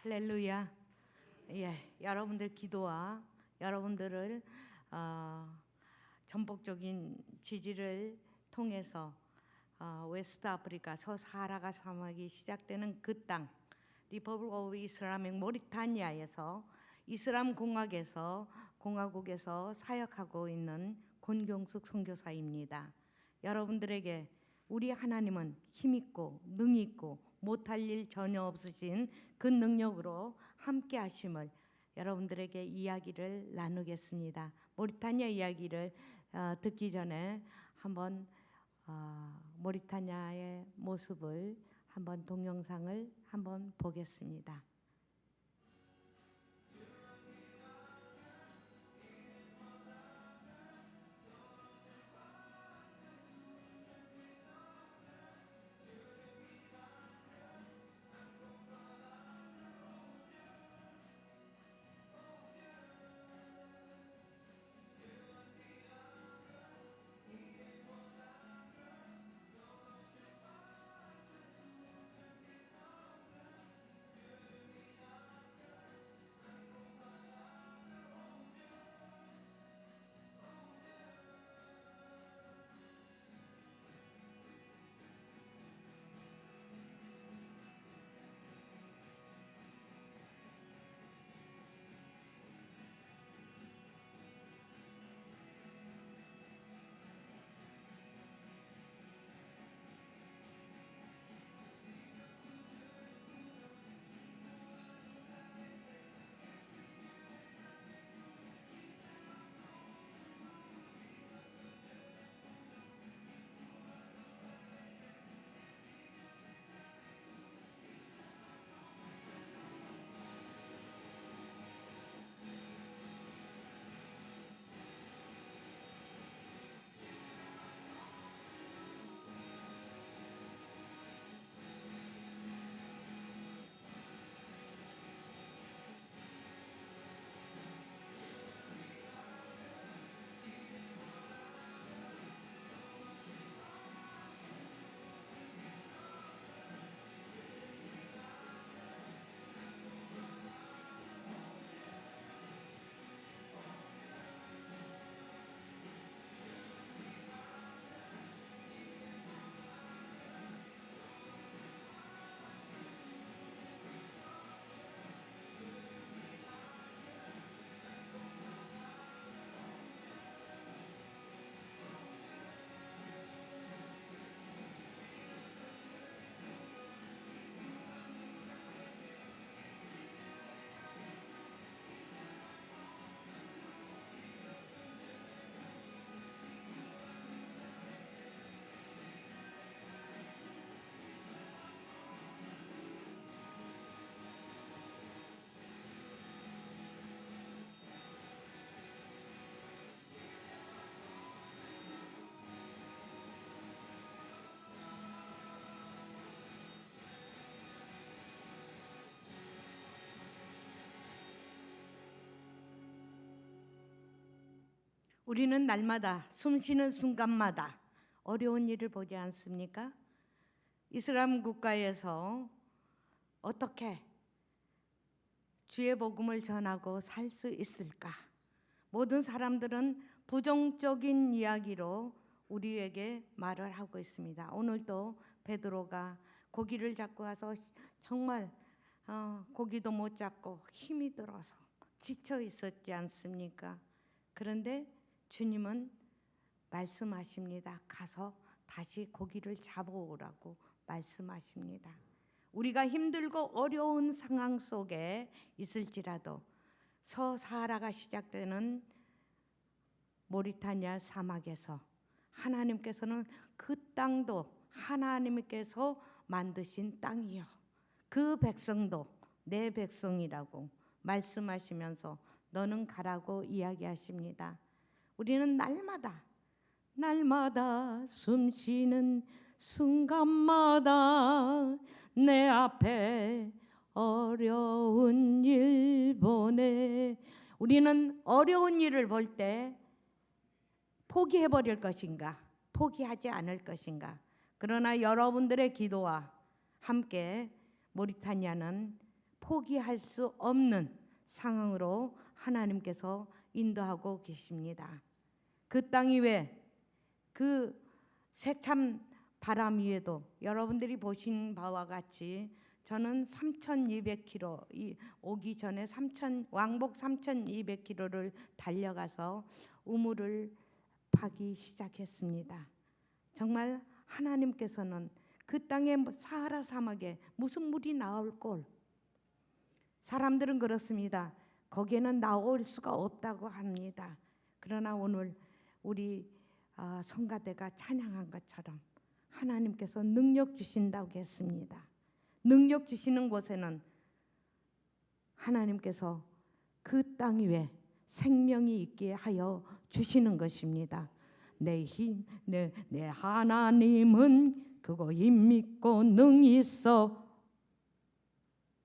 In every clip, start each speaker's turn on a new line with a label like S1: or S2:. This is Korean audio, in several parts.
S1: 할렐루야. 여러분들 기도와 여러분들을 전폭적인 지지를 통해서 웨스트 아프리카 서사하라 사막이 시작되는 그 땅, 리퍼블릭 오브 이슬라믹 모리타니아에서 이슬람 공화국에서 사역하고 있는 권경숙 선교사입니다. 여러분들에게 우리 하나님은 힘있고 능있고 못할 일 전혀 없으신 그 능력으로 함께 하심을 여러분들에게 이야기를 나누겠습니다. 모리타니아 이야기를 듣기 전에 한번 모리타니아의 모습을 한번 동영상을 한번 보겠습니다. 우리는 날마다 숨쉬는 순간마다 어려운 일을 보지 않습니까? 이슬람 국가에서 어떻게 주의 복음을 전하고 살 수 있을까? 모든 사람들은 부정적인 이야기로 우리에게 말을 하고 있습니다. 오늘도 베드로가 고기를 잡고 와서 정말 고기도 못 잡고 힘이 들어서 지쳐 있었지 않습니까? 그런데 주님은 말씀하십니다. 가서 다시 고기를 잡아오라고 말씀하십니다. 우리가 힘들고 어려운 상황 속에 있을지라도 서사하라가 시작되는 모리타니아 사막에서 하나님께서는 그 땅도 하나님께서 만드신 땅이요, 그 백성도 내 백성이라고 말씀하시면서 너는 가라고 이야기하십니다. 우리는 날마다 숨쉬는 순간마다 내 앞에 어려운 일 보내. 우리는 어려운 일을 볼 때 포기해버릴 것인가, 포기하지 않을 것인가. 그러나 여러분들의 기도와 함께 모리타니아는 포기할 수 없는 상황으로 하나님께서 인도하고 계십니다. 그 땅 위에 그 새참 바람 위에도 여러분들이 보신 바와 같이 저는 3,200km 오기 전에 왕복 3,200km를 달려가서 우물을 파기 시작했습니다. 정말 하나님께서는 그 땅에 사하라 사막에 무슨 물이 나올 꼴, 사람들은 그렇습니다. 거기에는 나올 수가 없다고 합니다. 그러나 오늘 우리 성가대가 찬양한 것처럼 하나님께서 능력 주신다고 했습니다. 능력 주시는 곳에는 하나님께서 그 땅 위에 생명이 있게 하여 주시는 것입니다. 내 하나님은 그거 힘 믿고 능히 있어.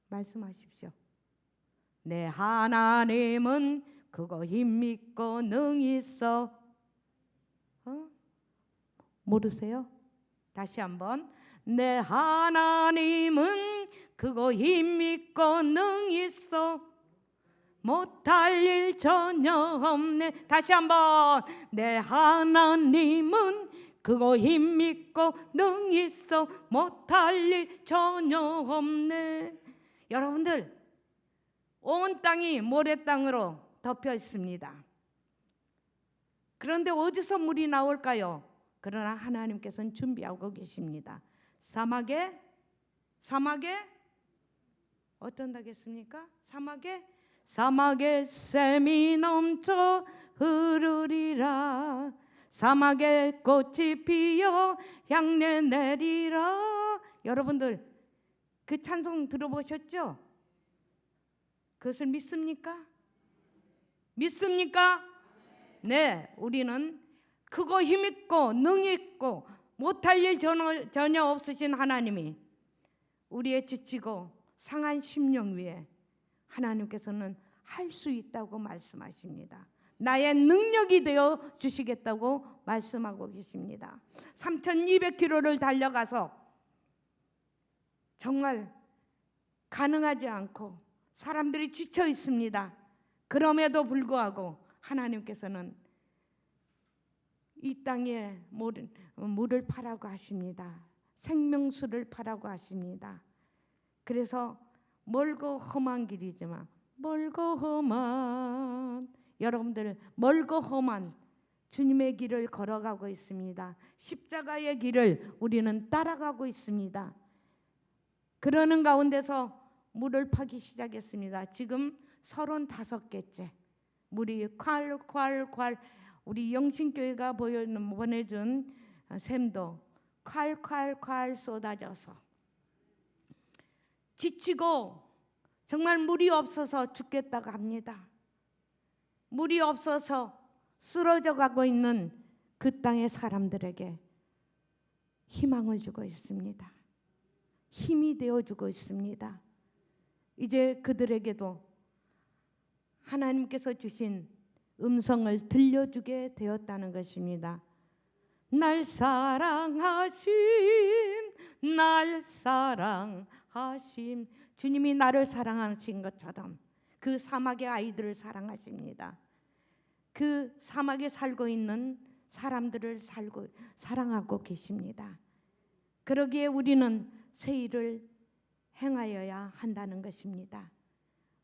S1: 말씀하십시오. 내 하나님은 그거 힘 믿고 능히 있어. 모르세요? 다시 한번. 내 하나님은 그거 힘 믿고 능히 있어. 못할 일 전혀 없네. 다시 한번. 내 하나님은 그거 힘 믿고 능히 있어. 못할 일 전혀 없네. 여러분들, 온 땅이 모래땅으로 덮여 있습니다. 그런데 어디서 물이 나올까요? 그러나 하나님께서는 준비하고 계십니다. 사막에 어떤다겠습니까? 사막에 샘이 넘쳐 흐르리라. 사막에 꽃이 피어 향내 내리라. 여러분들 그 찬송 들어보셨죠? 그것을 믿습니까? 믿습니까? 네, 우리는 크고 힘있고 능있고 못할 일 전혀 없으신 하나님이 우리의 지치고 상한 심령 위에 하나님께서는 할 수 있다고 말씀하십니다. 나의 능력이 되어 주시겠다고 말씀하고 계십니다. 3,200km를 달려가서 정말 가능하지 않고 사람들이 지쳐 있습니다. 그럼에도 불구하고 하나님께서는 이 땅에 물을 파라고 하십니다. 생명수를 파라고 하십니다. 그래서 멀고 험한 길이지만 멀고 험한, 여러분들 멀고 험한 주님의 길을 걸어가고 있습니다. 십자가의 길을 우리는 따라가고 있습니다. 그러는 가운데서 물을 파기 시작했습니다. 지금 35개째 물이 콸콸콸, 우리 영신교회가 보내준 샘도 콸콸콸 쏟아져서 지치고 정말 물이 없어서 죽겠다고 합니다. 물이 없어서 쓰러져 가고 있는 그 땅의 사람들에게 희망을 주고 있습니다. 힘이 되어주고 있습니다. 이제 그들에게도 하나님께서 주신 음성을 들려주게 되었다는 것입니다. 날 사랑하심, 날 사랑하심. 주님이 나를 사랑하신 것처럼 그 사막의 아이들을 사랑하십니다. 그 사막에 살고 있는 사람들을 사랑하고 계십니다. 그러기에 우리는 새 일을 행하여야 한다는 것입니다.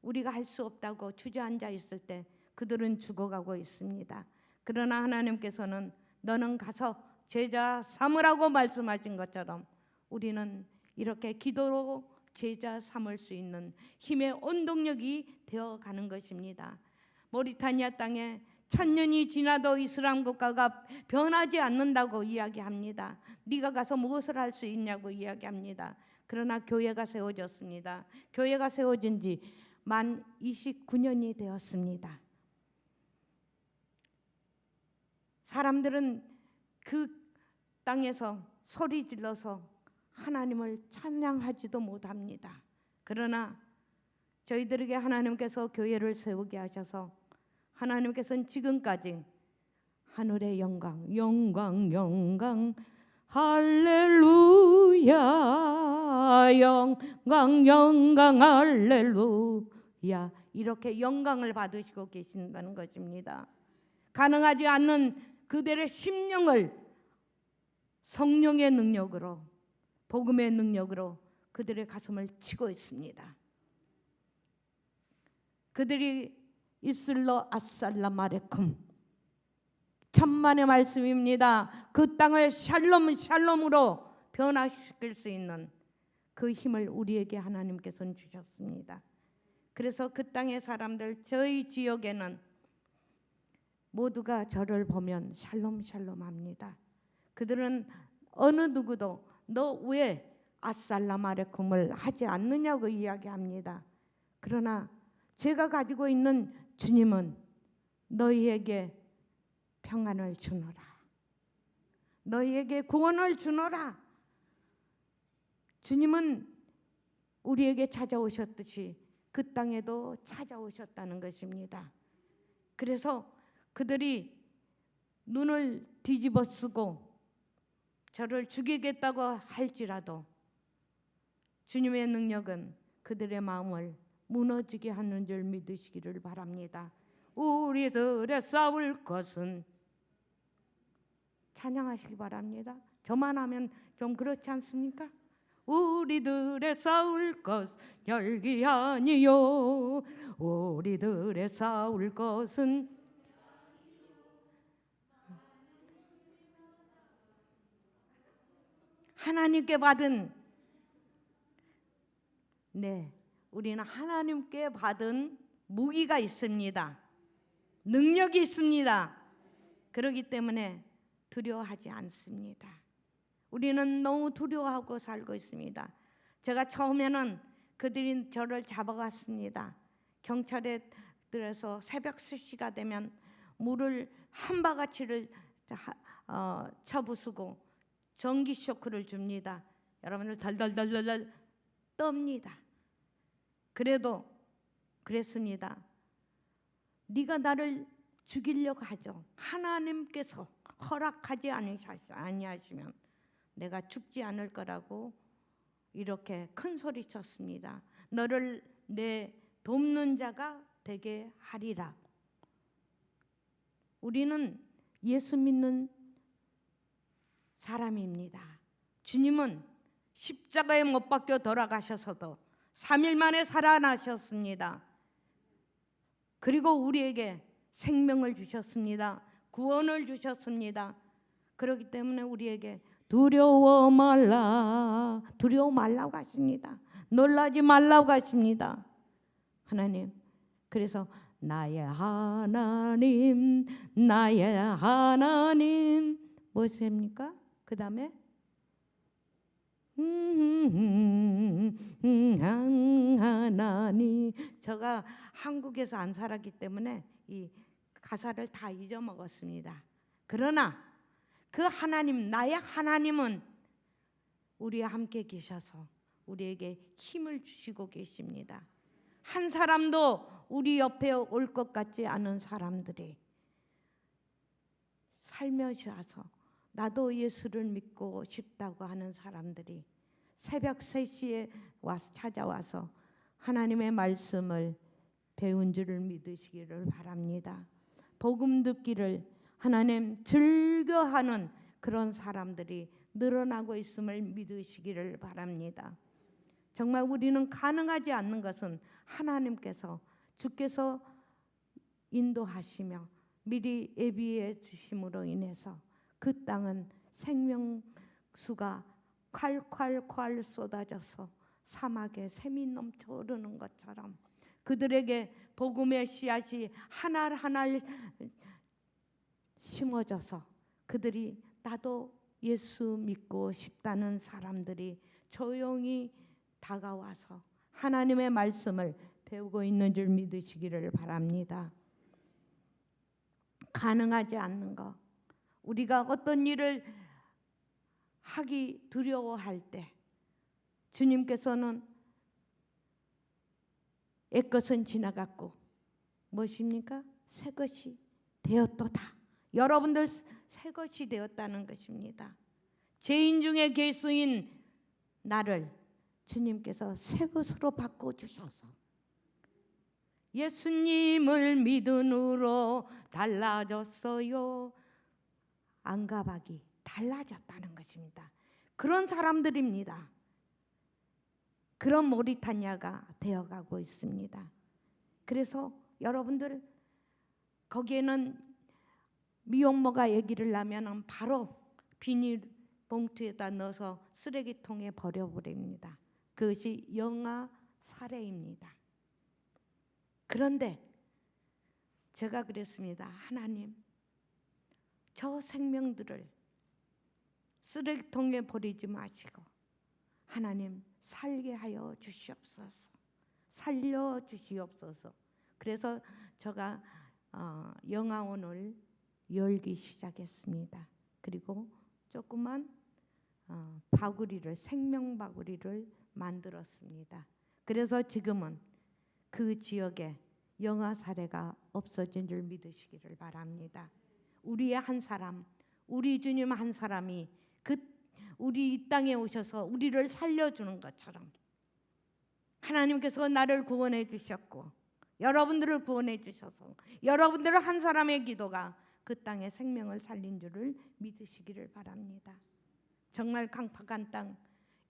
S1: 우리가 할 수 없다고 주저앉아 있을 때 그들은 죽어가고 있습니다. 그러나 하나님께서는 너는 가서 제자 삼으라고 말씀하신 것처럼 우리는 이렇게 기도로 제자 삼을 수 있는 힘의 원동력이 되어가는 것입니다. 모리타니아 땅에 1000년이 지나도 이슬람 국가가 변하지 않는다고 이야기합니다. 네가 가서 무엇을 할 수 있냐고 이야기합니다. 그러나 교회가 세워졌습니다. 교회가 세워진 지 만 29년이 되었습니다. 사람들은 그 땅에서 소리 질러서 하나님을 찬양하지도 못합니다. 그러나 저희들에게 하나님께서 교회를 세우게 하셔서 하나님께서는 지금까지 하늘의 영광, 영광, 영광, 할렐루야 영광 영광 할렐루야 이렇게 영광을 받으시고 계신다는 것입니다. 가능하지 않는 그들의 심령을 성령의 능력으로 복음의 능력으로 그들의 가슴을 치고 있습니다. 그들이 입술로 아살람 아레쿰 천만의 말씀입니다. 그 땅을 샬롬 샬롬으로 변화시킬 수 있는 그 힘을 우리에게 하나님께서는 주셨습니다. 그래서 그 땅의 사람들 저희 지역에는 모두가 저를 보면 샬롬 샬롬 합니다. 그들은 어느 누구도 너 왜 아살람 아레쿰을 하지 않느냐고 이야기합니다. 그러나 제가 가지고 있는 주님은 너희에게 평안을 주노라. 너희에게 구원을 주노라. 주님은 우리에게 찾아오셨듯이 그 땅에도 찾아오셨다는 것입니다. 그래서 그들이 눈을 뒤집어 쓰고 저를 죽이겠다고 할지라도 주님의 능력은 그들의 마음을 무너지게 하는 줄 믿으시기를 바랍니다. 우리들의 싸울 것은 찬양하시기 바랍니다. 저만 하면 좀 그렇지 않습니까? 우리들의 싸울 것 열기 아니요 우리들의 싸울 것은 하나님께 받은 우리는 하나님께 받은 무기가 있습니다. 능력이 있습니다. 그렇기 때문에 두려워하지 않습니다. 우리는 너무 두려워하고 살고 있습니다. 제가 처음에는 그들이 저를 잡아갔습니다. 경찰에 들어서 새벽 3시가 되면 물을 한 바가지를 쳐부수고 전기 쇼크를 줍니다. 여러분들 덜덜덜덜 떱니다. 그래도 그랬습니다. 네가 나를 죽이려고 하죠. 하나님께서 허락하지 아니하시면 내가 죽지 않을 거라고 이렇게 큰 소리 쳤습니다. 너를 내 돕는 자가 되게 하리라. 우리는 예수 믿는 사람입니다. 주님은 십자가에 못 박혀 돌아가셔서도 3일 만에 살아나셨습니다. 그리고 우리에게 생명을 주셨습니다. 구원을 주셨습니다. 그렇기 때문에 우리에게 두려워 말라고 하십니다. 놀라지 말라고 하십니다. 하나님, 그래서 나의 하나님 무엇입니까? 그 다음에 하나님. 제가 한국에서 안 살았기 때문에 이 가사를 다 잊어먹었습니다. 그러나 그 하나님, 나의 하나님은 우리와 함께 계셔서 우리에게 힘을 주시고 계십니다. 한 사람도 우리 옆에 올 것 같지 않은 사람들이 살며시 와서 나도 예수를 믿고 싶다고 하는 사람들이 새벽 3시에 찾아와서 하나님의 말씀을 배운 줄을 믿으시기를 바랍니다. 복음 듣기를 하나님 즐거워하는 그런 사람들이 늘어나고 있음을 믿으시기를 바랍니다. 정말 우리는 가능하지 않는 것은 하나님께서 주께서 인도하시며 미리 예비해 주심으로 인해서 그 땅은 생명수가 콸콸콸 쏟아져서 사막에 샘이 넘쳐 흐르는 것처럼 그들에게 복음의 씨앗이 하나하나 심어져서 그들이 나도 예수 믿고 싶다는 사람들이 조용히 다가와서 하나님의 말씀을 배우고 있는 줄 믿으시기를 바랍니다. 가능하지 않는 것, 우리가 어떤 일을 하기 두려워할 때 주님께서는 옛것은 지나갔고 무엇입니까? 새것이 되었도다. 여러분들 새것이 되었다는 것입니다. 죄인 중에 괴수인 나를 주님께서 새 것으로 바꿔주셔서 예수님을 믿음으로 달라졌어요. 안가박이 달라졌다는 것입니다. 그런 사람들입니다. 그런 모리타니아가 되어가고 있습니다. 그래서 여러분들 거기에는 미혼모가 아기를 낳으면 바로 비닐봉투에다 넣어서 쓰레기통에 버려버립니다. 그것이 영아 살해입니다. 그런데 제가 그랬습니다. 하나님, 저 생명들을 쓰레기통에 버리지 마시고 하나님 살게 하여 주시옵소서. 살려주시옵소서. 그래서 제가 영아원을 열기 시작했습니다. 그리고 조그만 바구리를, 생명 바구리를 만들었습니다. 그래서 지금은 그 지역에 영아 사례가 없어진 줄 믿으시기를 바랍니다. 우리의 한 사람, 우리 주님 한 사람이 우리 이 땅에 오셔서 우리를 살려주는 것처럼 하나님께서 나를 구원해 주셨고 여러분들을 구원해 주셔서 여러분들 한 사람의 기도가 그 땅의 생명을 살린 줄을 믿으시기를 바랍니다. 정말 강팍한 땅,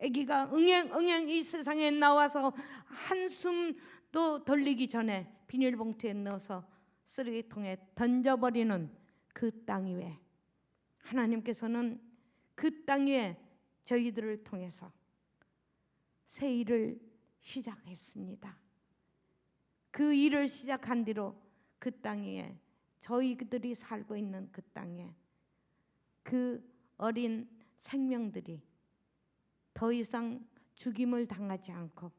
S1: 아기가 응애 이 세상에 나와서 한숨도 돌리기 전에 비닐봉투에 넣어서 쓰레기통에 던져버리는 그 땅 위에 하나님께서는 그 땅 위에 저희들을 통해서 새 일을 시작했습니다. 그 일을 시작한 뒤로 그 땅 위에 저희들이 살고 있는 그 땅에 그 어린 생명들이 더 이상 죽임을 당하지 않고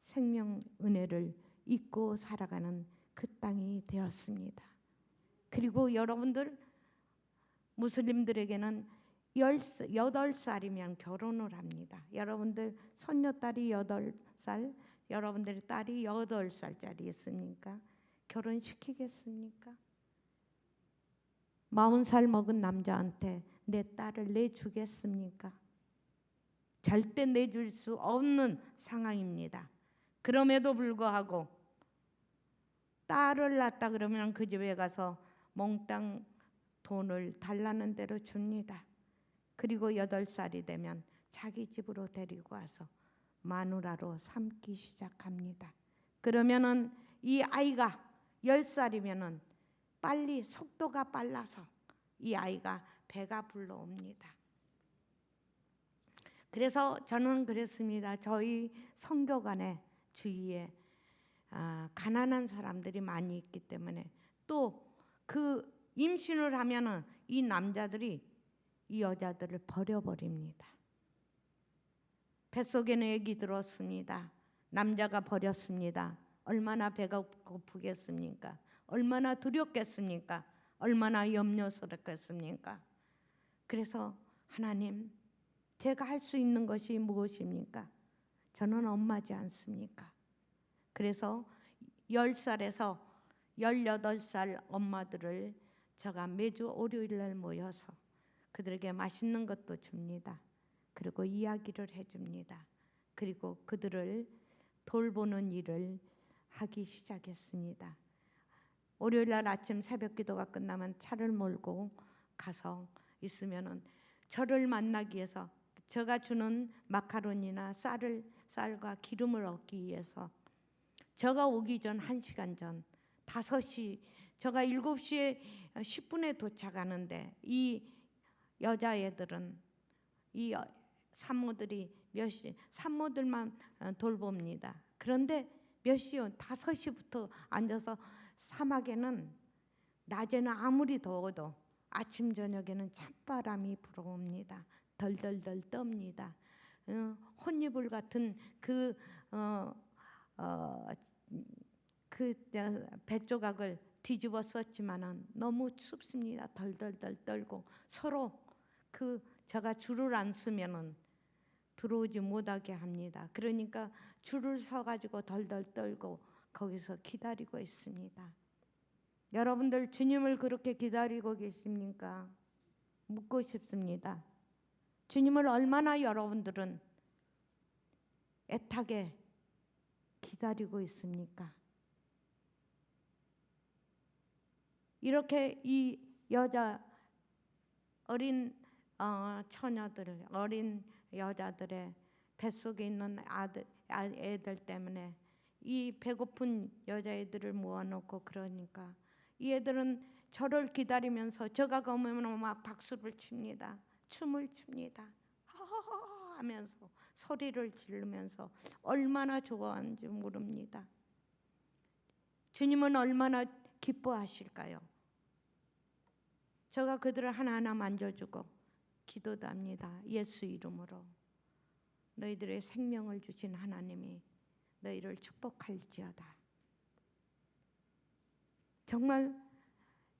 S1: 생명 은혜를 잊고 살아가는 그 땅이 되었습니다. 그리고 여러분들 무슬림들에게는 8살이면 결혼을 합니다. 여러분들 손녀딸이 8살, 여러분들의 딸이 8살짜리 있습니까? 결혼시키겠습니까? 40살 먹은 남자한테 내 딸을 내주겠습니까? 절대 내줄 수 없는 상황입니다. 그럼에도 불구하고 딸을 낳았다 그러면 그 집에 가서 몽땅 돈을 달라는 대로 줍니다. 그리고 8살이 되면 자기 집으로 데리고 와서 마누라로 삼기 시작합니다. 그러면은 이 아이가 10살이면은 빨리 속도가 빨라서 이 아이가 배가 불러옵니다. 그래서 저는 그랬습니다. 저희 선교관의 주위에 가난한 사람들이 많이 있기 때문에 또 그 임신을 하면은 이 남자들이 이 여자들을 버려버립니다. 뱃속에는 애기 들었습니다. 남자가 버렸습니다. 얼마나 배가 고프겠습니까? 얼마나 두렵겠습니까? 얼마나 염려스럽겠습니까? 그래서 하나님, 제가 할 수 있는 것이 무엇입니까? 저는 엄마지 않습니까? 그래서 10살에서 18살 엄마들을 제가 매주 월요일 날 모여서 그들에게 맛있는 것도 줍니다. 그리고 이야기를 해줍니다. 그리고 그들을 돌보는 일을 하기 시작했습니다. 월요일 날 아침 새벽 기도가 끝나면 차를 몰고 가서 있으면은 저를 만나기 위해서 제가 주는 마카로니나 쌀과 기름을 얻기 위해서 제가 오기 전 1시간 전 5시 제가 7시에 10분에 도착하는데 이 여자애들은 이 산모들이 몇 시 산모들만 돌봅니다. 그런데 몇 시요? 5시부터 앉아서 사막에는 낮에는 아무리 더워도 아침 저녁에는 찬바람이 불어옵니다. 덜덜덜 떱니다. 혼이불 같은 그 뱃조각을 뒤집어 썼지만은 너무 춥습니다. 덜덜덜 떨고 서로 제가 줄을 안 쓰면은 들어오지 못하게 합니다. 그러니까 줄을 서 가지고 덜덜 떨고 거기서 기다리고 있습니다. 여러분들 주님을 그렇게 기다리고 계십니까? 묻고 싶습니다. 주님을 얼마나 여러분들은 애타게 기다리고 있습니까? 이렇게 이 여자 어린 처녀들, 어린 여자들의 뱃속에 있는 애들 때문에 이 배고픈 여자애들을 모아놓고 그러니까 이 애들은 저를 기다리면서 저가 가면 막 박수를 칩니다. 춤을 춥니다. 하하하 하면서 소리를 지르면서 얼마나 좋아하는지 모릅니다. 주님은 얼마나 기뻐하실까요? 제가 그들을 하나하나 만져주고 기도도 합니다. 예수 이름으로 너희들의 생명을 주신 하나님이 너희를 축복할지어다. 정말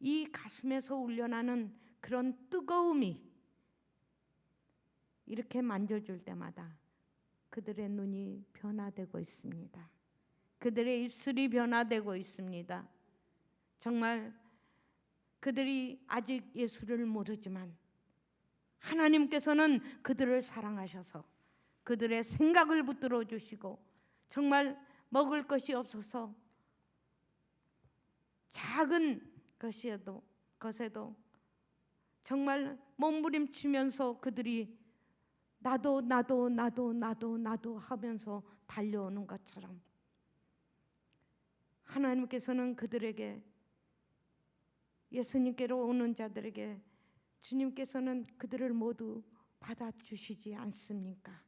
S1: 이 가슴에서 울려나는 그런 뜨거움이 이렇게 만져줄 때마다 그들의 눈이 변화되고 있습니다. 그들의 입술이 변화되고 있습니다. 정말 그들이 아직 예수를 모르지만 하나님께서는 그들을 사랑하셔서 그들의 생각을 붙들어 주시고 정말 먹을 것이 없어서 작은 것에도 정말 몸부림치면서 그들이 나도 하면서 달려오는 것처럼 하나님께서는 그들에게 예수님께로 오는 자들에게 주님께서는 그들을 모두 받아주시지 않습니까?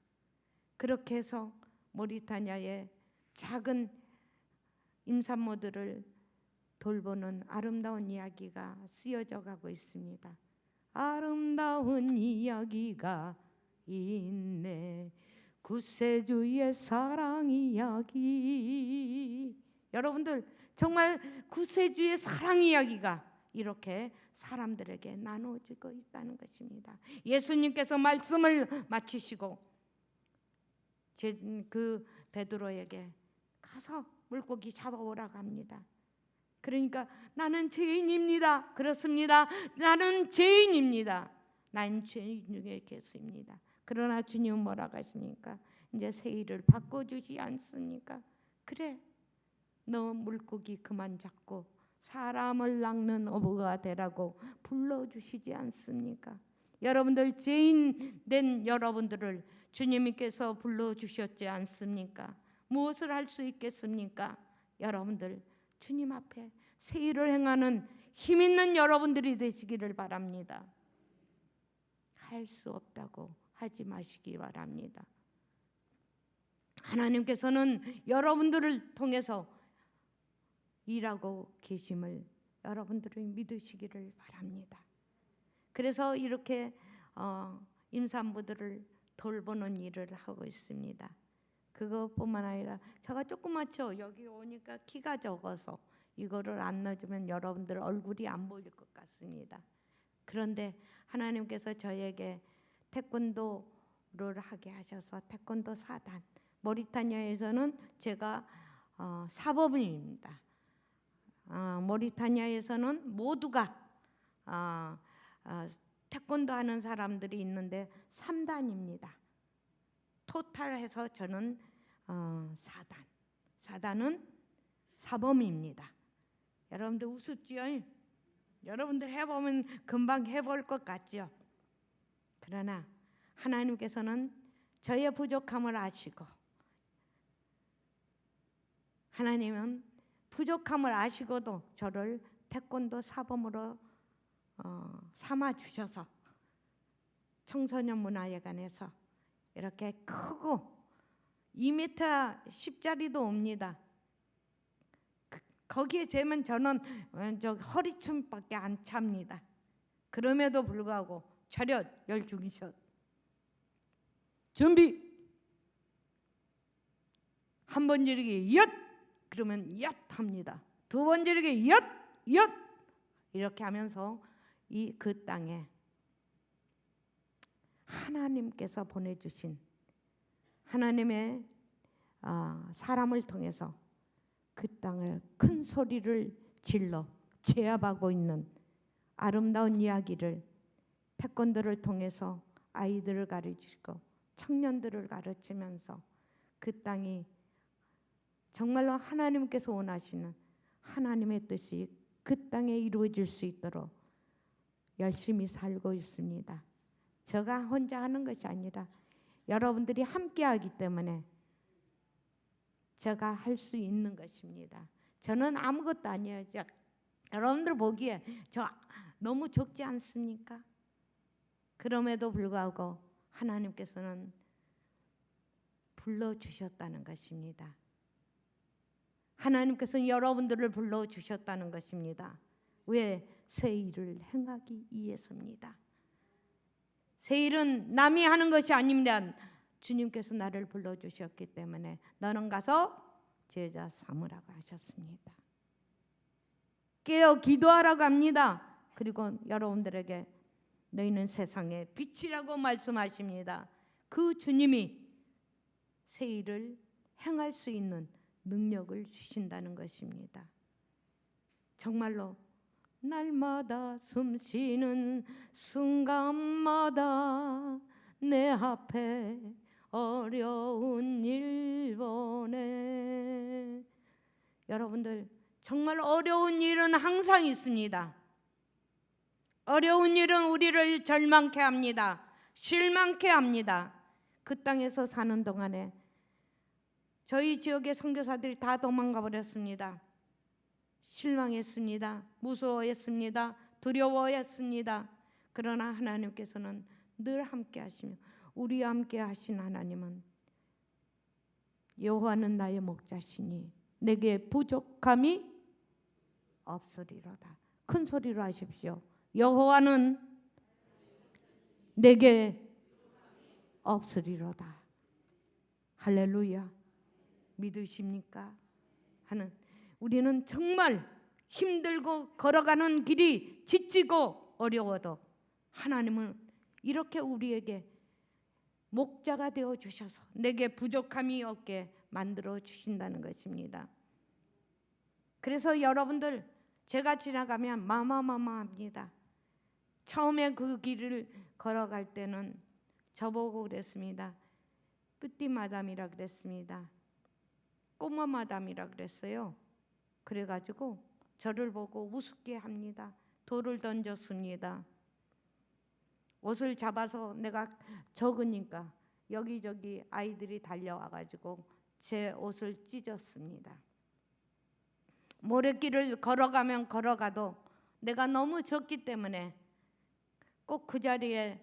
S1: 그렇게 해서 모리타냐의 작은 임산모들을 돌보는 아름다운 이야기가 쓰여져 가고 있습니다. 아름다운 이야기가 있네. 구세주의 사랑 이야기. 여러분들 정말 구세주의 사랑 이야기가 이렇게 사람들에게 나눠지고 있다는 것입니다. 예수님께서 말씀을 마치시고 그 베드로에게 가서 물고기 잡아오라고 합니다. 그러니까 나는 죄인입니다. 그렇습니다. 나는 죄인입니다. 난 죄인 중에 개수입니다. 그러나 주님은 뭐라고 하십니까? 이제 새 일을 바꿔주지 않습니까? 그래, 너 물고기 그만 잡고 사람을 낚는 어부가 되라고 불러주시지 않습니까? 여러분들 죄인 된 여러분들을 주님께서 불러주셨지 않습니까? 무엇을 할 수 있겠습니까? 여러분들 주님 앞에 새 일을 행하는 힘 있는 여러분들이 되시기를 바랍니다. 할 수 없다고 하지 마시기 바랍니다. 하나님께서는 여러분들을 통해서 일하고 계심을 여러분들이 믿으시기를 바랍니다. 그래서 이렇게 임산부들을 돌보는 일을 하고 있습니다. 그것뿐만 아니라 제가 조그맣죠. 여기 오니까 키가 적어서 이거를 안 넣어주면 여러분들 얼굴이 안 보일 것 같습니다. 그런데 하나님께서 저에게 태권도를 하게 하셔서 태권도 4단 모리타니아에서는 제가 사범입니다. 모리타니아에서는 모두가 태권도 하는 사람들이 있는데 3단입니다. 토탈해서 저는 4단. 4단은 사범입니다. 여러분들 우습지요? 여러분들 해보면 금방 해볼 것 같죠? 그러나 하나님께서는 저의 부족함을 아시고 하나님은 부족함을 아시고도 저를 태권도 사범으로 삼아 주셔서 청소년 문화회관에서 이렇게 크고 2m 10짜리도 옵니다. 거기에 재면 저는 허리춤밖에 안 찹니다. 그럼에도 불구하고 차렷 열중이셔 준비 한 번 지르기 엿 그러면 엿 합니다. 두 번 지르기 엿 이렇게 하면서 그 땅에 하나님께서 보내주신 하나님의 사람을 통해서 그 땅을 큰 소리를 질러 제압하고 있는 아름다운 이야기를 태권도를 통해서 아이들을 가르치고 청년들을 가르치면서 그 땅이 정말로 하나님께서 원하시는 하나님의 뜻이 그 땅에 이루어질 수 있도록 열심히 살고 있습니다. 제가 혼자 하는 것이 아니라 여러분들이 함께하기 때문에 제가 할 수 있는 것입니다. 저는 아무것도 아니에요. 여러분들 보기에 저 너무 적지 않습니까? 그럼에도 불구하고 하나님께서는 불러주셨다는 것입니다. 하나님께서는 여러분들을 불러주셨다는 것입니다. 왜? 새 일을 행하기 위해서입니다. 새 일은 남이 하는 것이 아닙니다. 주님께서 나를 불러주셨기 때문에 너는 가서 제자 삼으라고 하셨습니다. 깨어 기도하라고 합니다. 그리고 여러분들에게 너희는 세상의 빛이라고 말씀하십니다. 그 주님이 새 일을 행할 수 있는 능력을 주신다는 것입니다. 정말로 날마다 숨쉬는 순간마다 내 앞에 어려운 일 보내. 여러분들 정말 어려운 일은 항상 있습니다. 어려운 일은 우리를 절망케 합니다. 실망케 합니다. 그 땅에서 사는 동안에 저희 지역의 선교사들이 다 도망가 버렸습니다. 실망했습니다. 무서워했습니다. 두려워했습니다. 그러나 하나님께서는 늘 함께 하시며 우리와 함께 하신 하나님은 여호와는 나의 목자시니 내게 부족함이 없으리로다. 큰 소리로 하십시오. 여호와는 내게 없으리로다. 할렐루야. 믿으십니까? 하는 우리는 정말 힘들고 걸어가는 길이 지치고 어려워도 하나님은 이렇게 우리에게 목자가 되어 주셔서 내게 부족함이 없게 만들어 주신다는 것입니다. 그래서 여러분들 제가 지나가면 마마마마합니다. 처음에 그 길을 걸어갈 때는 저보고 그랬습니다. 뿌띠 마담이라 그랬습니다. 꼬마 마담이라 그랬어요. 그래가지고 저를 보고 우습게 합니다. 돌을 던졌습니다. 옷을 잡아서 내가 적으니까 여기저기 아이들이 달려와가지고 제 옷을 찢었습니다. 모래길을 걸어가면 걸어가도 내가 너무 적기 때문에 꼭 그 자리에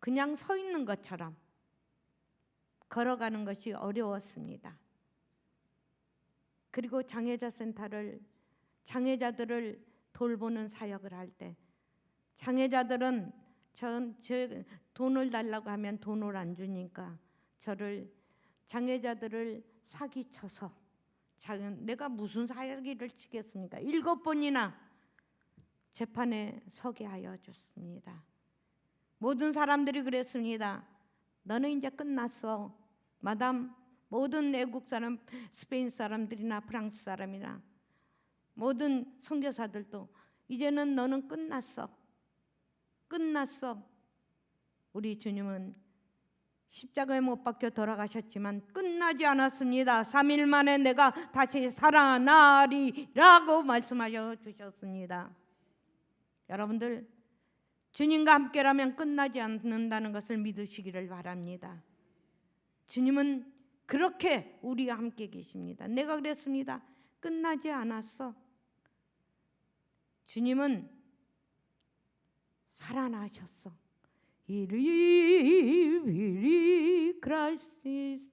S1: 그냥 서 있는 것처럼 걸어가는 것이 어려웠습니다. 그리고 장애자들을 돌보는 사역을 할 때 장애자들은 제 돈을 달라고 하면 돈을 안 주니까 장애자들을 사기쳐서 내가 무슨 사기를 치겠습니까? 7번이나 재판에 서게 하여 줬습니다. 모든 사람들이 그랬습니다. 너는 이제 끝났어. 마담, 모든 외국 사람, 스페인 사람들이나 프랑스 사람이나 모든 선교사들도 이제는 너는 끝났어. 끝났어. 우리 주님은 십자가에 못 박혀 돌아가셨지만 끝나지 않았습니다. 3일 만에 내가 다시 살아나리라고 말씀하셔 주셨습니다. 여러분들 주님과 함께라면 끝나지 않는다는 것을 믿으시기를 바랍니다. 주님은 그렇게 우리와 함께 계십니다. 내가 그랬습니다. 끝나지 않았어. 주님은 살아나셨어. Really Christ is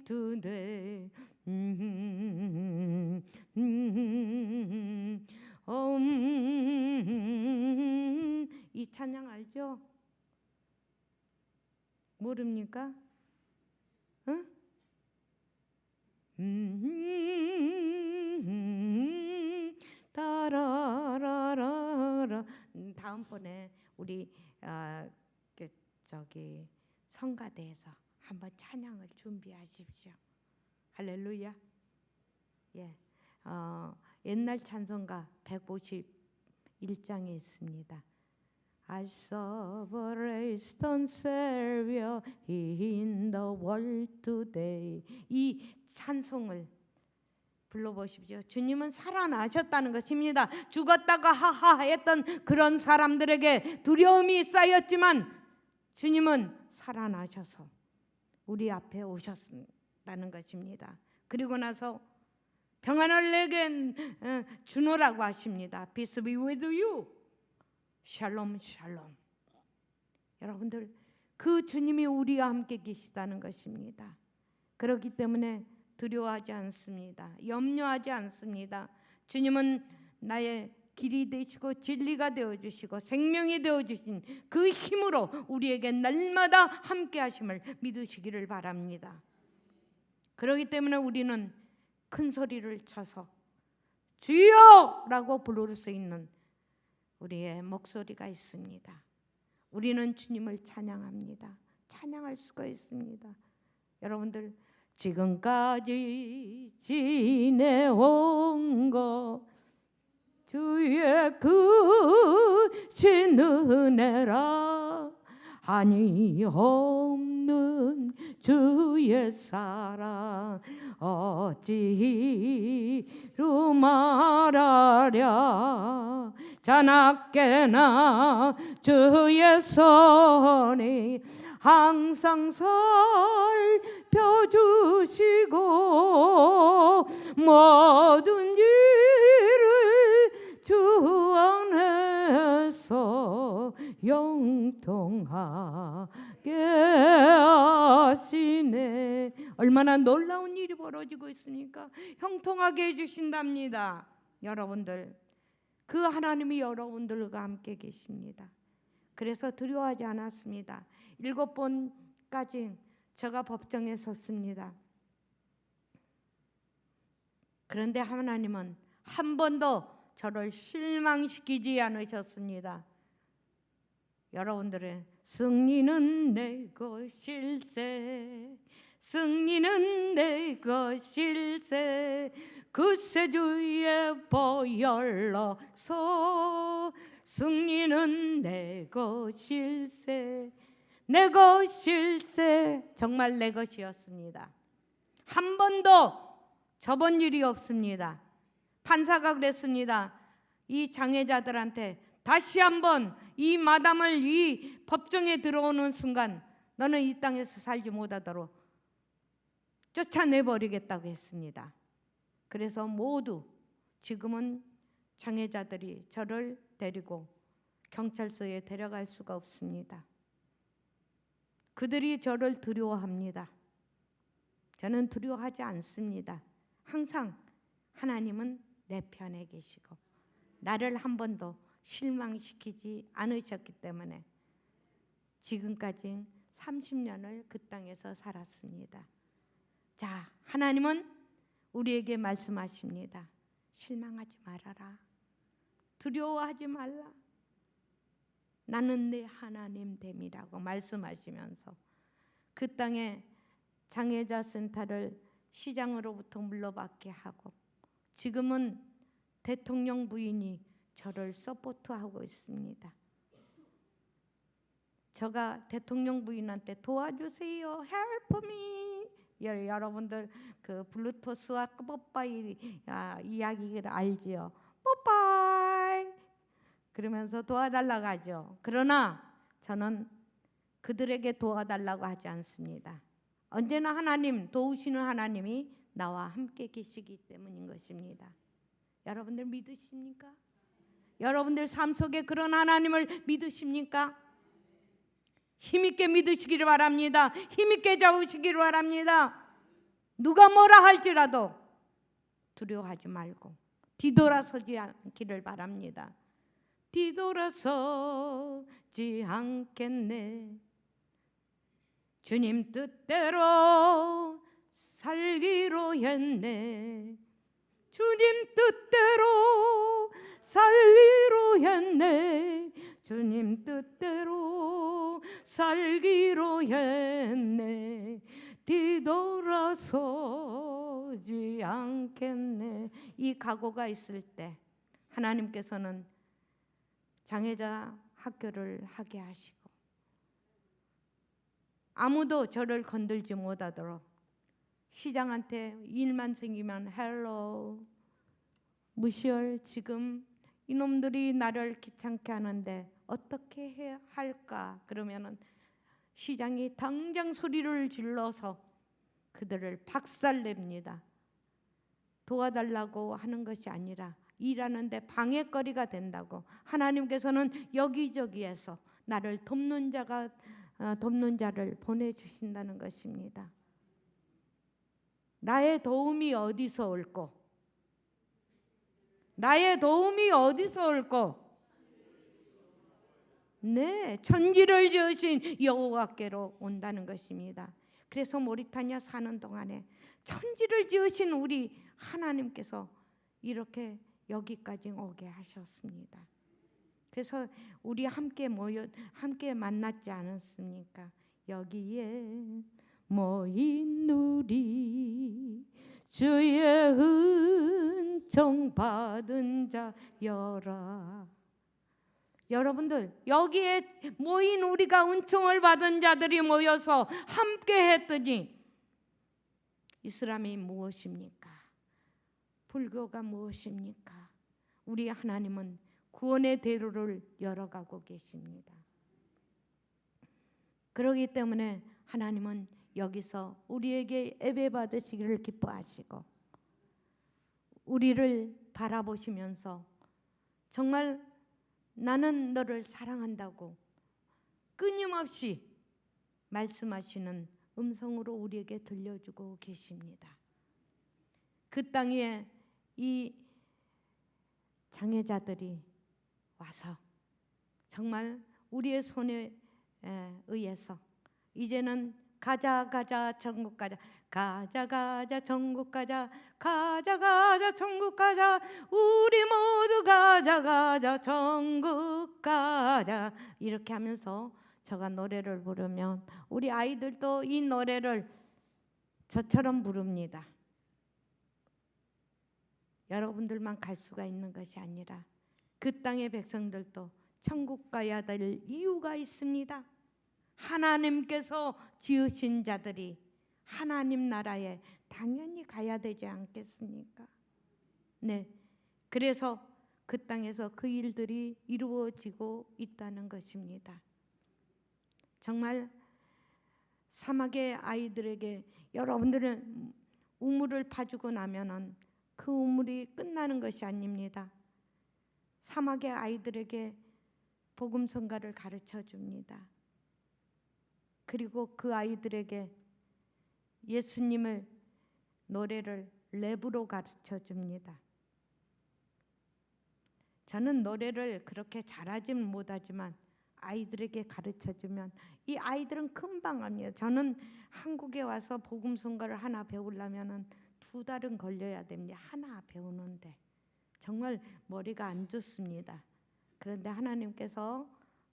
S1: today. 이 찬양 알죠? 모릅니까? 응? 따라라라라. 다음번에 우리 성가대에서 한번 찬양을 준비하십시오. 할렐루야. 예, 옛날 찬송가 151장에 있습니다. I serve a risen Savior in the world today. 이 찬송을 불러보십시오. 주님은 살아나셨다는 것입니다. 죽었다가 하하 했던 그런 사람들에게 두려움이 쌓였지만 주님은 살아나셔서 우리 앞에 오셨다는 것입니다. 그리고 나서 평안을 내게 주노라고 하십니다. Peace be with you. 샬롬 샬롬. 여러분들, 그 주님이 우리와 함께 계시다는 것입니다. 그렇기 때문에 두려워하지 않습니다. 염려하지 않습니다. 주님은 나의 길이 되시고 진리가 되어주시고 생명이 되어주신 그 힘으로 우리에게 날마다 함께 하심을 믿으시기를 바랍니다. 그렇기 때문에 우리는 큰 소리를 쳐서 주여! 라고 부를 수 있는 우리의 목소리가 있습니다. 우리는 주님을 찬양합니다. 찬양할 수가 있습니다. 여러분들, 지금까지 지내온 것 주의 크신 은혜라 한이 없는 주의 사랑 어찌로 말하랴 자나깨나 주의 선이 항상 살펴주시고 모든 일을 주 안에서 영통하게 하시네. 얼마나 놀라운 일이 벌어지고 있습니까? 형통하게 해주신답니다. 여러분들, 그 하나님이 여러분들과 함께 계십니다. 그래서 두려워하지 않았습니다. 7번까지 제가 법정에 섰습니다. 그런데 하나님은 한 번도 저를 실망시키지 않으셨습니다. 여러분들의 승리는 내 것일세, 승리는 내 것일세, 그세주의 보혈로서 승리는 내 것일세, 내 것일세. 정말 내 것이었습니다. 한 번도 접은 일이 없습니다. 판사가 그랬습니다. 이 장애자들한테 다시 한번 이 마담을 이 법정에 들어오는 순간 너는 이 땅에서 살지 못하도록 쫓아내버리겠다고 했습니다. 그래서 모두 지금은 장애자들이 저를 데리고 경찰서에 데려갈 수가 없습니다. 그들이 저를 두려워합니다. 저는 두려워하지 않습니다. 항상 하나님은 내 편에 계시고 나를 한 번도 실망시키지 않으셨기 때문에 지금까지 30년을 그 땅에서 살았습니다. 자, 하나님은 우리에게 말씀하십니다. 실망하지 말아라. 두려워하지 말라. 나는 내 하나님 됨이라고 말씀하시면서 그 땅에 장애자 센터를 시장으로부터 물러받게 하고 지금은 대통령 부인이 저를 서포트하고 있습니다. 제가 대통령 부인한테 도와주세요, help me. 여러분들 그 블루투스와 뽀빠이 이야기를 알지요? 뽀빠이 그러면서 도와달라고 하죠. 그러나 저는 그들에게 도와달라고 하지 않습니다. 언제나 하나님, 도우시는 하나님이 나와 함께 계시기 때문인 것입니다. 여러분들 믿으십니까? 여러분들 삶 속에 그런 하나님을 믿으십니까? 힘있게 믿으시기를 바랍니다. 힘있게 잡으시기를 바랍니다. 누가 뭐라 할지라도 두려워하지 말고 뒤돌아서지 않기를 바랍니다. 뒤돌아서지 않겠네. 주님 뜻대로 살기로 했네. 주님 뜻대로 살기로 했네. 주님 뜻대로 살기로 했네. 뒤돌아서지 않겠네. 이 각오가 있을 때 하나님께서는 장애자 학교를 하게 하시고 아무도 저를 건들지 못하도록 시장한테 일만 생기면 헬로 무시할 지금 이놈들이 나를 귀찮게 하는데 어떻게 해야 할까? 그러면은 시장이 당장 소리를 질러서 그들을 박살냅니다. 도와달라고 하는 것이 아니라 일하는데 방해거리가 된다고 하나님께서는 여기저기에서 나를 돕는 자를 보내주신다는 것입니다. 나의 도움이 어디서 올꼬? 나의 도움이 어디서 올꼬? 네, 천지를 지으신 여호와께로 온다는 것입니다. 그래서 모리타니아 사는 동안에 천지를 지으신 우리 하나님께서 이렇게 여기까지 오게 하셨습니다. 그래서 우리 함께 만났지 않았습니까? 여기에 모인 우리 주의 은총 받은 자여라. 여러분들, 여기에 모인 우리가 은총을 받은 자들이 모여서 함께 했더니 이슬람이 무엇입니까? 불교가 무엇입니까? 우리 하나님은 구원의 대로를 열어가고 계십니다. 그렇기 때문에 하나님은 여기서 우리에게 예배 받으시기를 기뻐하시고 우리를 바라보시면서 정말 나는 너를 사랑한다고 끊임없이 말씀하시는 음성으로 우리에게 들려주고 계십니다. 그 땅에 이 장애자들이 와서 정말 우리의 손에 의해서 이제는 가자 천국 가자, 가자 천국 가자, 가자 천국 가자, 우리 모두 가자 천국 가자, 이렇게 하면서 저가 노래를 부르면 우리 아이들도 이 노래를 저처럼 부릅니다. 여러분들만 갈 수가 있는 것이 아니라 그 땅의 백성들도 천국 가야 될 이유가 있습니다. 하나님께서 지으신 자들이 하나님 나라에 당연히 가야 되지 않겠습니까? 네, 그래서 그 땅에서 그 일들이 이루어지고 있다는 것입니다. 정말 사막의 아이들에게 여러분들은 우물을 파주고 나면은 그 우물이 끝나는 것이 아닙니다. 사막의 아이들에게 복음 전가를 가르쳐 줍니다. 그리고 그 아이들에게 예수님을 노래를 랩으로 가르쳐 줍니다. 저는 노래를 그렇게 잘하지는 못하지만 아이들에게 가르쳐 주면 이 아이들은 금방 합니다. 저는 한국에 와서 복음 전가를 하나 배우려면은 2달은 걸려야 됩니다. 하나 배우는데 정말 머리가 안 좋습니다. 그런데 하나님께서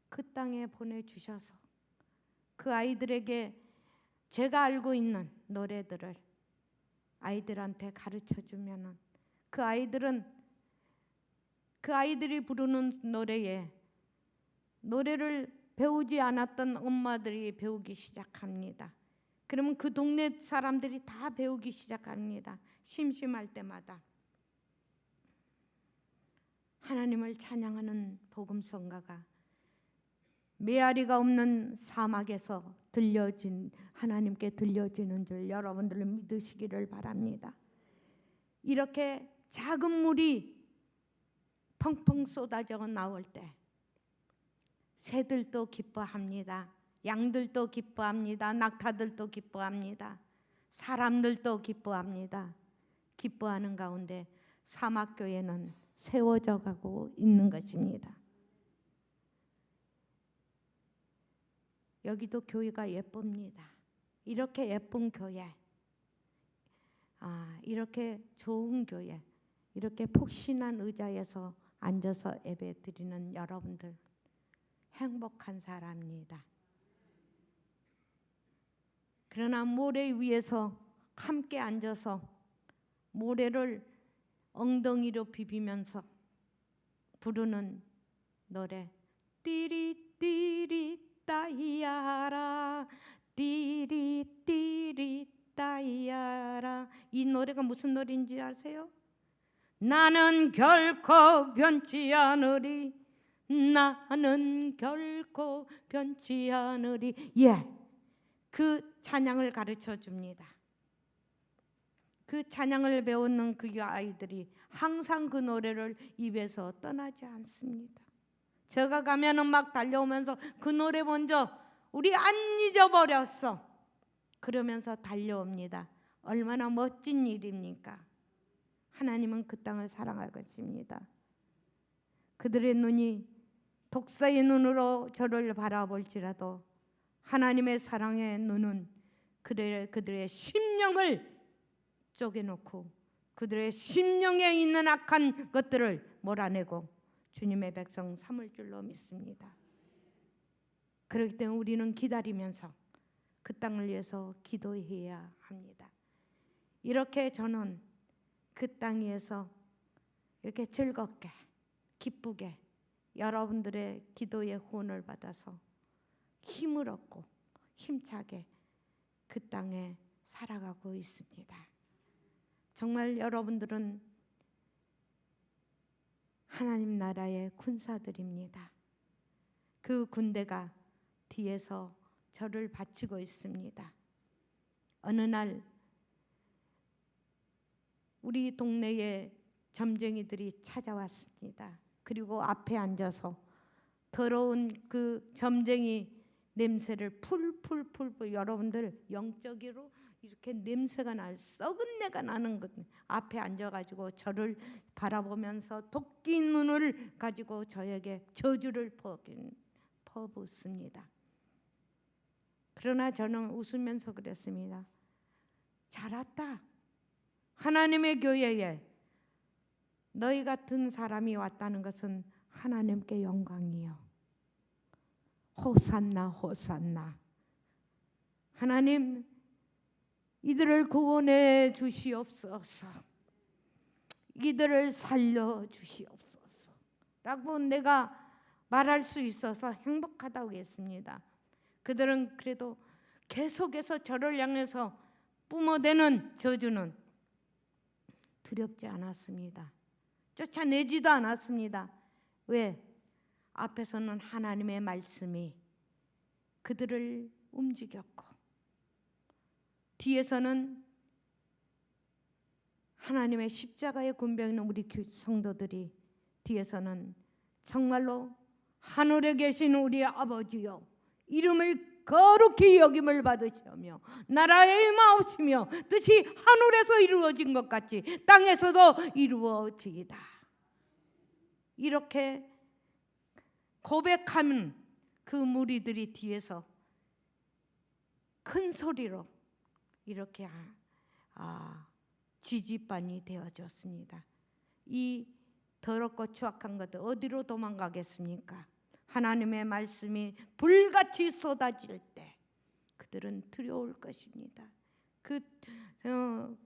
S1: 그 땅에 보내주셔서 그 아이들에게 제가 알고 있는 노래들을 아이들한테 가르쳐 주면은 그 아이들은 그 아이들이 부르는 노래를 배우지 않았던 엄마들이 배우기 시작합니다. 그러면 그 동네 사람들이 다 배우기 시작합니다. 심심할 때마다 하나님을 찬양하는 복음성가가 메아리가 없는 사막에서 하나님께 들려지는 줄 여러분들 믿으시기를 바랍니다. 이렇게 작은 물이 펑펑 쏟아져 나올 때 새들도 기뻐합니다. 양들도 기뻐합니다. 낙타들도 기뻐합니다. 사람들도 기뻐합니다. 기뻐하는 가운데 사막교회는 세워져 가고 있는 것입니다. 여기도 교회가 예쁩니다. 이렇게 예쁜 교회, 이렇게 좋은 교회, 이렇게 폭신한 의자에서 앉아서 예배 드리는 여러분들 행복한 사람입니다. 그러나 모래 위에서 함께 앉아서 모래를 엉덩이로 비비면서 부르는 노래 띠리띠리따이야라 띠리띠리따이야라. 이 노래가 무슨 노래인지 아세요? 나는 결코 변치 않으리, 나는 결코 변치 않으리. 예, 그 찬양을 가르쳐 줍니다. 그 찬양을 배우는 그 아이들이 항상 그 노래를 입에서 떠나지 않습니다. 제가 가면은 막 달려오면서 그 노래 먼저 우리 안 잊어버렸어 그러면서 달려옵니다. 얼마나 멋진 일입니까? 하나님은 그 땅을 사랑하고 계십니다. 그들의 눈이 독사의 눈으로 저를 바라볼지라도 하나님의 사랑의 눈은 그들의 심령을 쪼개놓고 그들의 심령에 있는 악한 것들을 몰아내고 주님의 백성 삼을 줄로 믿습니다. 그렇기 때문에 우리는 기다리면서 그 땅을 위해서 기도해야 합니다. 이렇게 저는 그 땅 위에서 이렇게 즐겁게 기쁘게 여러분들의 기도의 후원을 받아서 힘을 얻고 힘차게 그 땅에 살아가고 있습니다. 정말 여러분들은 하나님 나라의 군사들입니다. 그 군대가 뒤에서 저를 바치고 있습니다. 어느 날 우리 동네에 점쟁이들이 찾아왔습니다. 그리고 앞에 앉아서 더러운 그 점쟁이 냄새를 풀 여러분들 영적으로 이렇게 냄새가 날 썩은 내가 나는 것 앞에 앉아가지고 저를 바라보면서 도끼 눈을 가지고 저에게 저주를 퍼붓습니다. 그러나 저는 웃으면서 그랬습니다. 잘 왔다. 하나님의 교회에 너희 같은 사람이 왔다는 것은 하나님께 영광이요. 호산나 호산나. 하나님 이들을 구원해 주시옵소서. 이들을 살려 주시옵소서 라고 내가 말할 수 있어서 행복하다고 했습니다. 그들은 그래도 계속해서 저를 향해서 뿜어대는 저주는 두렵지 않았습니다. 쫓아내지도 않았습니다. 왜? 앞에서는 하나님의 말씀이 그들을 움직였고 뒤에서는 하나님의 십자가의 군병 있는 우리 성도들이 뒤에서는 정말로 하늘에 계신 우리 아버지여 이름을 거룩히 여김을 받으시며 나라의 마오시며 뜻이 하늘에서 이루어진 것 같이 땅에서도 이루어지이다. 이렇게 고백하면 그 무리들이 뒤에서 큰 소리로 이렇게 지지반이 되어졌습니다. 이 더럽고 추악한 것들 어디로 도망가겠습니까? 하나님의 말씀이 불같이 쏟아질 때 그들은 두려울 것입니다. 그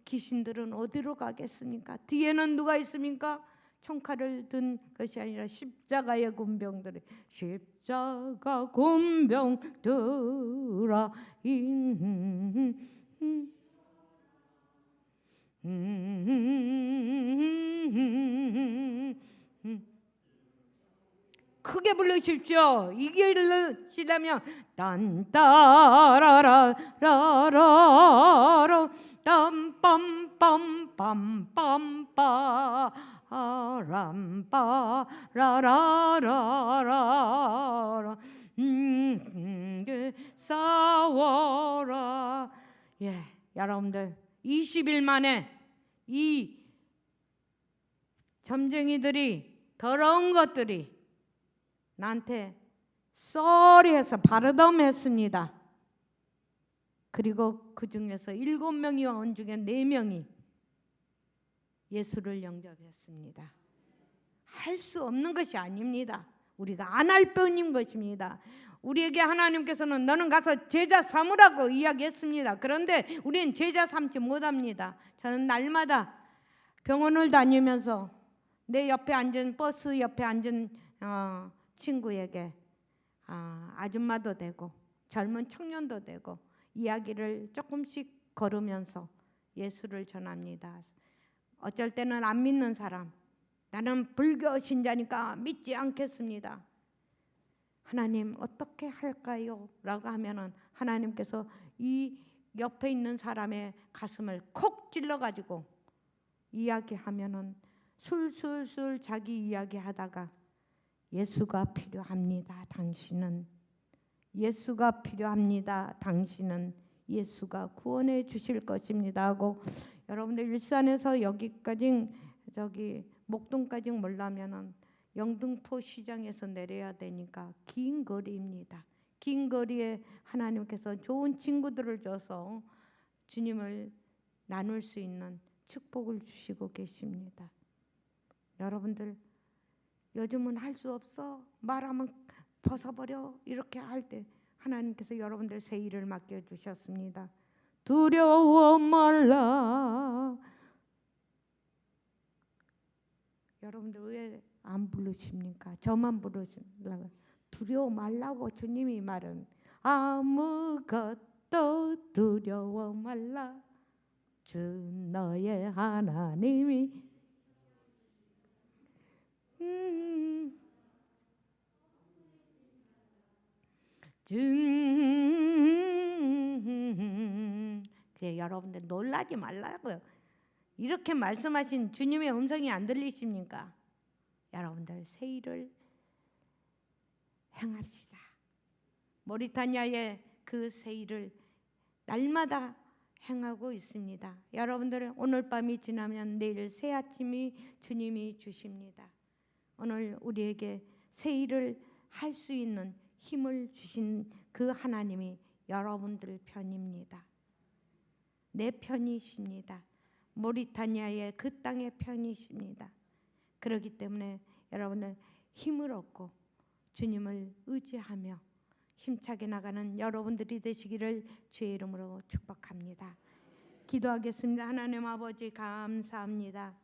S1: 귀신들은 어디로 가겠습니까? 뒤에는 누가 있습니까? 총칼을 든 것이 아니라 십자가의 군병들이 십자가 군병들아 크게 부르십시오. 이게 부르시려면 딴따라라라라라 빰빰빰빰빰빰빠람빠라라라라 싸워라. 예, 여러분들 20일 만에 이 점쟁이들이 더러운 것들이 나한테 쏘리해서 바르덤했습니다. 그리고 그 중에서 7명이 온 중에 4명이 예수를 영접했습니다. 할 수 없는 것이 아닙니다. 우리가 안 할 뿐인 것입니다. 우리에게 하나님께서는 너는 가서 제자 삼으라고 이야기했습니다. 그런데 우리는 제자 삼지 못합니다. 저는 날마다 병원을 다니면서 내 옆에 앉은 버스 옆에 앉은 친구에게 아줌마도 되고 젊은 청년도 되고 이야기를 조금씩 걸으면서 예수를 전합니다. 어쩔 때는 안 믿는 사람, 나는 불교 신자니까 믿지 않겠습니다. 하나님 어떻게 할까요? 라고 하면은 하나님께서 이 옆에 있는 사람의 가슴을 콕 찔러가지고 이야기하면은 술술술 자기 이야기하다가 예수가 필요합니다. 당신은 예수가 필요합니다. 당신은 예수가 구원해 주실 것입니다 하고, 여러분들 일산에서 여기까지 목동까지 몰라면은 영등포 시장에서 내려야 되니까 긴 거리입니다. 긴 거리에 하나님께서 좋은 친구들을 줘서 주님을 나눌 수 있는 축복을 주시고 계십니다. 여러분들 요즘은 할 수 없어, 말하면 벗어버려, 이렇게 할 때 하나님께서 여러분들 새 일을 맡겨주셨습니다. 두려워 말라. 여러분들 왜 안 부르십니까? 저만 부르시려고. 두려워 말라고 주님이 말은, 아무것도 두려워 말라. 주 너의 하나님이 그래, 여러분들 놀라지 말라고요. 이렇게 말씀하신 주님의 음성이 안 들리십니까? 여러분들 새 일을 행합시다. 모리타니아의 그 새 일을 날마다 행하고 있습니다. 여러분들 오늘 밤이 지나면 내일 새 아침이 주님이 주십니다. 오늘 우리에게 새 일을 할 수 있는 힘을 주신 그 하나님이 여러분들 편입니다. 내 편이십니다. 모리타니아의 그 땅의 편이십니다. 그렇기 때문에 여러분들 힘을 얻고 주님을 의지하며 힘차게 나가는 여러분들이 되시기를 주의 이름으로 축복합니다. 기도하겠습니다. 하나님 아버지 감사합니다.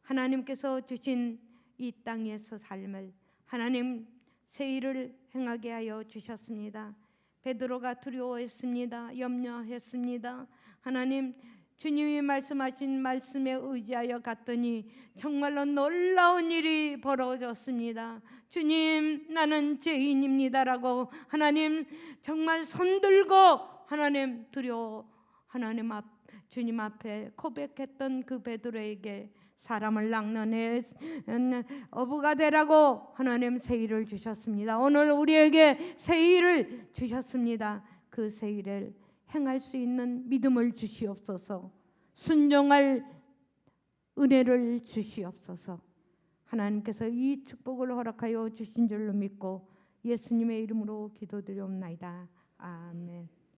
S1: 하나님께서 주신 이 땅에서 삶을 하나님 새 일을 행하게 하여 주셨습니다. 베드로가 두려워했습니다. 염려했습니다. 하나님 주님이 말씀하신 말씀에 의지하여 갔더니 정말로 놀라운 일이 벌어졌습니다. 주님 나는 죄인입니다라고 하나님 정말 손들고 하나님 하나님 주님 앞에 고백했던 그 베드로에게 사람을 낚는 어부가 되라고 하나님 새 일을 주셨습니다. 오늘 우리에게 새 일을 주셨습니다. 그 새 일을 행할 수 있는 믿음을 주시옵소서. 순종할 은혜를 주시옵소서. 하나님께서 이 축복을 허락하여 주신 줄로 믿고 예수님의 이름으로 기도드리옵나이다. 아멘.